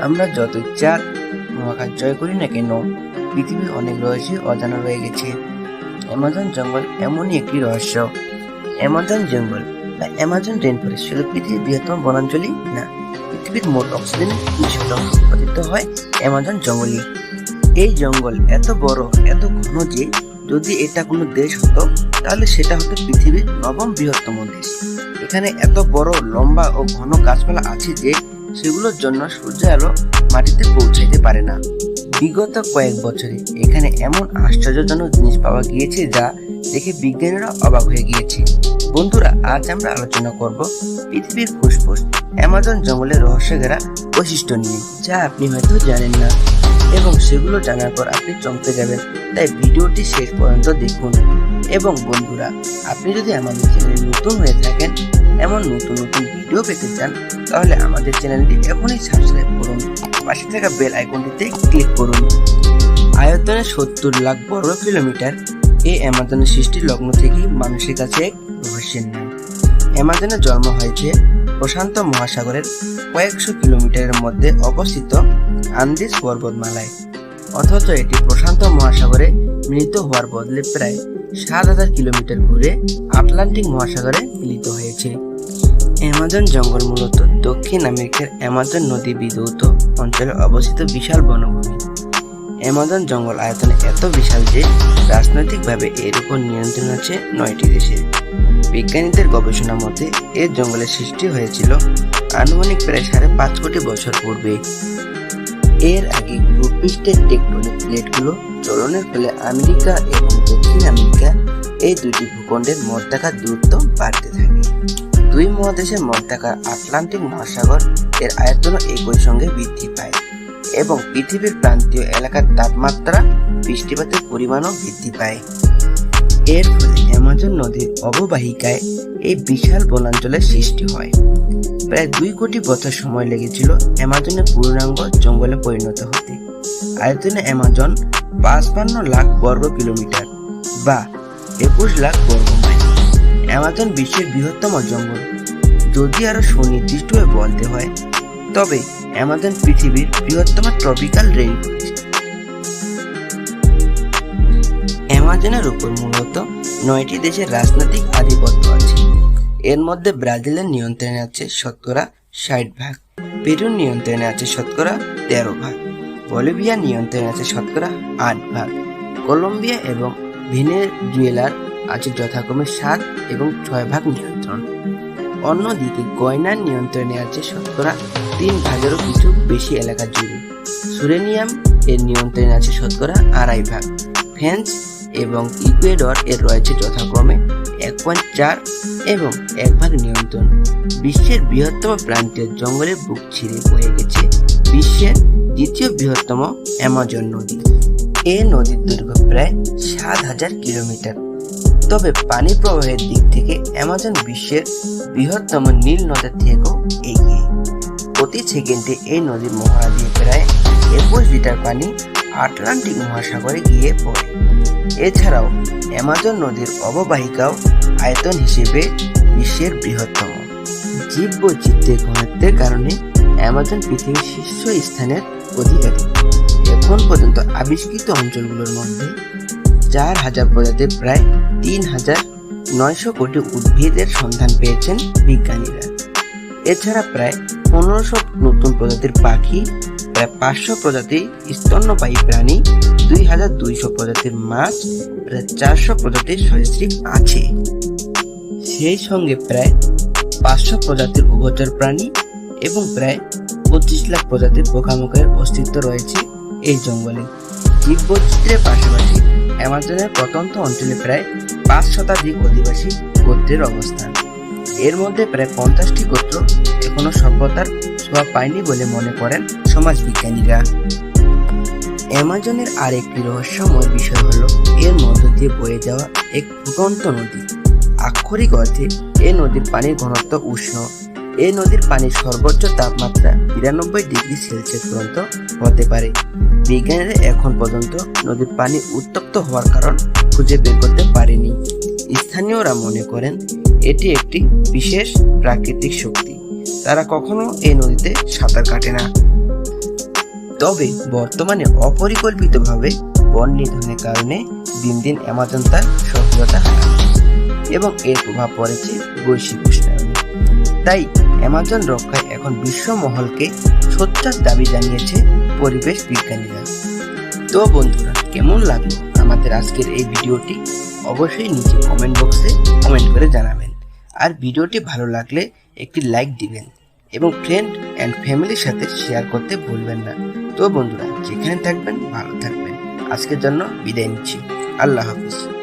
আমরা যতই চাঁদ মহাকাশ জয় করি না কেন, পৃথিবীর অনেক রহস্য অজানা রয়ে গেছে। অ্যামাজন জঙ্গল এমনই একটি রহস্য। অ্যামাজন জঙ্গল বা অ্যামাজন রেইনফরেস্ট শুধু পৃথিবীর বৃহত্তম বনাঞ্চলই না, পৃথিবীর মোট অক্সিজেনের ৩০% উৎপাদিত হয় অ্যামাজন জঙ্গলই। এই জঙ্গল এত বড়, এত ঘন যে যদি এটা কোনো দেশ হতো তাহলে সেটা হতো পৃথিবীর ৯ম বৃহত্তম দেশ। এখানে এত বড়, লম্বা ও ঘন গাছপালা আছে যে সেগুলোর জন্য সূর্যের আলো মাটিতে পৌঁছাইতে পারে না। বিগত কয়েক বছরে এখানে এমন আশ্চর্যজনক জিনিস পাওয়া গিয়েছে যা দেখে বিজ্ঞানীরা অবাক হয়ে গিয়েছে। বন্ধুরা, আজ আমরা আলোচনা করব পৃথিবীর ফুসফুস অ্যামাজন জঙ্গলের রহস্য ঘেরা বৈশিষ্ট্য নিয়ে, যা আপনি হয়তো জানেন না, এবং সেগুলো জানার পর আপনি চমকে যাবেন। তাই ভিডিওটি শেষ পর্যন্ত দেখুন। এবং বন্ধুরা, আপনি যদি আমাদের চ্যানেলে নতুন হয়ে থাকেন, এমন নতুন নতুন ভিডিও পেতে চান, তাহলে আমাদের চ্যানেলটি এখনই সাবস্ক্রাইব করুন, পাশে থাকা বেল আইকনটিতে ক্লিক করুন। আয়তনে ৭০ লাখ বর্গ কিলোমিটার, এই অ্যামাজনের সৃষ্টির লগ্ন থেকেই মানুষের কাছে এক রহস্যের নাম। অ্যামাজনের জন্ম হয়েছে প্রশান্ত মহাসাগরের কয়েকশো কিলোমিটারের মধ্যে অবস্থিত আন্দিজ পর্বতমালায়, অথচ এটি প্রশান্ত মহাসাগরে মিলিত হওয়ার বদলে প্রায় ৭,০০০ কিলোমিটার ঘুরে আটলান্টিক মহাসাগরে মিলিত হয়েছে। অ্যামাজন জঙ্গল মূলত দক্ষিণ আমেরিকার অ্যামাজন নদী বিধৌত অঞ্চলে অবস্থিত বিশাল বনভূমি। অ্যামাজন জঙ্গল আয়তনে এত বিশাল যে রাজনৈতিকভাবে এর উপর নিয়ন্ত্রণ আছে ৯টি দেশের। বিজ্ঞানীদের গবেষণা মতে এর জঙ্গলের সৃষ্টি হয়েছিল আনুমানিক প্রায় ৫.৫ কোটি বছর পূর্বে। এর আগে ভূপৃষ্ঠের টেকটনিক প্লেটগুলো চলনের ফলে আমেরিকা এবং দক্ষিণ আমেরিকা এই দুটি ভূখণ্ডের মধ্যকার দূরত্ব বাড়তে থাকে। দুই মহাদেশের মধ্যকার আটলান্টিক মহাসাগর এর আয়তন একই সঙ্গে বৃদ্ধি পায় এবং পৃথিবীর প্রান্তীয় এলাকার তাপমাত্রা, বৃষ্টিপাতের পরিমাণও বৃদ্ধি পায়। এর ফলে অ্যামাজন নদীর অববাহিকায় এই বিশাল বনাঞ্চলের সৃষ্টি হয়। প্রায় ২ কোটি বছর সময় লেগেছিল অ্যামাজনের পূর্ণাঙ্গ জঙ্গলে পরিণত হতে। আয়তনে অ্যামাজন ৫৫ লাখ বর্গ কিলোমিটার বা ২১ লাখ বর্গ মাইল। অ্যামাজন বিশ্বের বৃহত্তম জঙ্গল। যদি আরো সুনির্দিষ্টভাবে বলতে হয়, তবে অ্যামাজন পৃথিবীর বৃহত্তম ট্রপিক্যাল রেইনফরেস্ট। অ্যামাজনের উপর মূলত ৯টি দেশের রাজনৈতিক আধিপত্য আছে। এর মধ্যে ব্রাজিলের নিয়ন্ত্রণে আছে শতকরা ৬০%, পেরুর নিয়ন্ত্রণে আছে শতকরা ১৩%, বলিভিয়ার নিয়ন্ত্রণে আছে শতকরা ৮%, কলম্বিয়া এবং ভেনেজুয়েলার আছে যথাক্রমে ৭ এবং ৬% নিয়ন্ত্রণ। অন্যদিকে গয়নার নিয়ন্ত্রণে আছে শতকরা ৩%-এরও কিছু বেশি এলাকা জুড়ে। সুরেনিয়াম এর নিয়ন্ত্রণে আছে শতকরা ২.৫%। ফ্রান্স এবং ইকুয়েডর এর রয়েছে যথাক্রমে ১.৪ এবং ১% নিয়ন্ত্রণ। বিশ্বের বৃহত্তম প্রান্তীয় জঙ্গলের বুক ছিঁড়ে বয়ে গেছে বিশ্বের দ্বিতীয় বৃহত্তম অ্যামাজন নদী। এই নদীর দৈর্ঘ্য প্রায় ৭,০০০ কিলোমিটার। তবে পানি প্রবাহের দিক থেকে অ্যামাজন বিশ্বের বৃহত্তম নীল নদের থেকেও এগিয়ে। প্রতি সেকেন্ডে এই নদীর মোহনা দিয়ে প্রায় ২১ লিটার পানি আটলান্টিক মহাসাগরে গিয়ে পড়ে। এছাড়াও অ্যামাজন নদীর অববাহিকাও আয়তন হিসেবে বিশ্বের বৃহত্তম। জীববৈচিত্র্যের ঘনত্বের কারণে অ্যামাজন পৃথিবীর শীর্ষ স্থানের অধিকারী। এখন পর্যন্ত আবিষ্কৃত অঞ্চলগুলোর মধ্যে ৪,০০০ প্রজাতির প্রায় ৩,৯০০ কোটি উদ্ভিদের সন্ধান পেয়েছেন বিজ্ঞানীরা। এছাড়া প্রায় ১৫০০ নতুন প্রজাতির পাখি, প্রায় ৫০০ প্রজাতির স্তন্যপায়ী প্রাণী, ২,২০০ প্রজাতির মাছ, প্রায় ৪০০ প্রজাতির সরীসৃপ আছে। সেই সঙ্গে প্রায় ৫০০ প্রজাতির উভচর প্রাণী এবং প্রায় ২৫ লাখ প্রজাতির পোকামাকড়ের অস্তিত্ব রয়েছে এই জঙ্গলে। জীববৈচিত্র্যের পাশাপাশি অ্যামাজনের প্রত্যন্ত অঞ্চলে প্রায় ৫ শতাধিক অধিবাসী গোত্রের অবস্থান। এর মধ্যে প্রায় ৫০টি গোত্র এখনো সভ্যতার ছোঁয়া পায়নি বলে মনে করেন সমাজবিজ্ঞানীরা। অ্যামাজনের আরেকটি রহস্যময় বিষয় হলো এর মধ্য দিয়ে বয়ে যাওয়া এক ফুটন্ত নদী। আক্ষরিক অর্থে এই নদীর পানির ঘনত্ব উষ্ণ। এই নদীর পানির সর্বোচ্চ তাপমাত্রা ৯২ ডিগ্রি সেলসিয়াস পর্যন্ত হতে পারে। বিজ্ঞানীরা এখন পর্যন্ত নদীর পানি উত্তপ্ত হওয়ার কারণ খুঁজে বের করতে পারেনি। স্থানীয়রা মনে করেন এটি একটি বিশেষ প্রাকৃতিক শক্তি। তারা কখনো এই নদীতে সাঁতার কাটে না। তবে বর্তমানে অপরিকল্পিতভাবে বন নিধনের কারণে দিন দিন অ্যামাজন তার সক্রিয়তা হারাচ্ছে এবং এর প্রভাব পড়েছে বৈশ্বিক উষ্ণায়নে। তাই অ্যামাজন রক্ষায় এখন বিশ্ব মহলকে সোচ্চার দাবি জানিয়েছে পরিবেশ বিজ্ঞানীরা। তো বন্ধুরা, কেমন লাগলো আমাদের আজকের এই ভিডিওটি অবশ্যই নিচে কমেন্ট বক্সে কমেন্ট করে জানাবেন। আর ভিডিওটি ভালো লাগলে একটি লাইক দিবেন এবং ফ্রেন্ড অ্যান্ড ফ্যামিলির সাথে শেয়ার করতে ভুলবেন না। তো বন্ধুরা, যেখানে থাকবেন ভালো থাকবেন। আজকের জন্য বিদায় নিচ্ছি। আল্লাহ হাফিজ।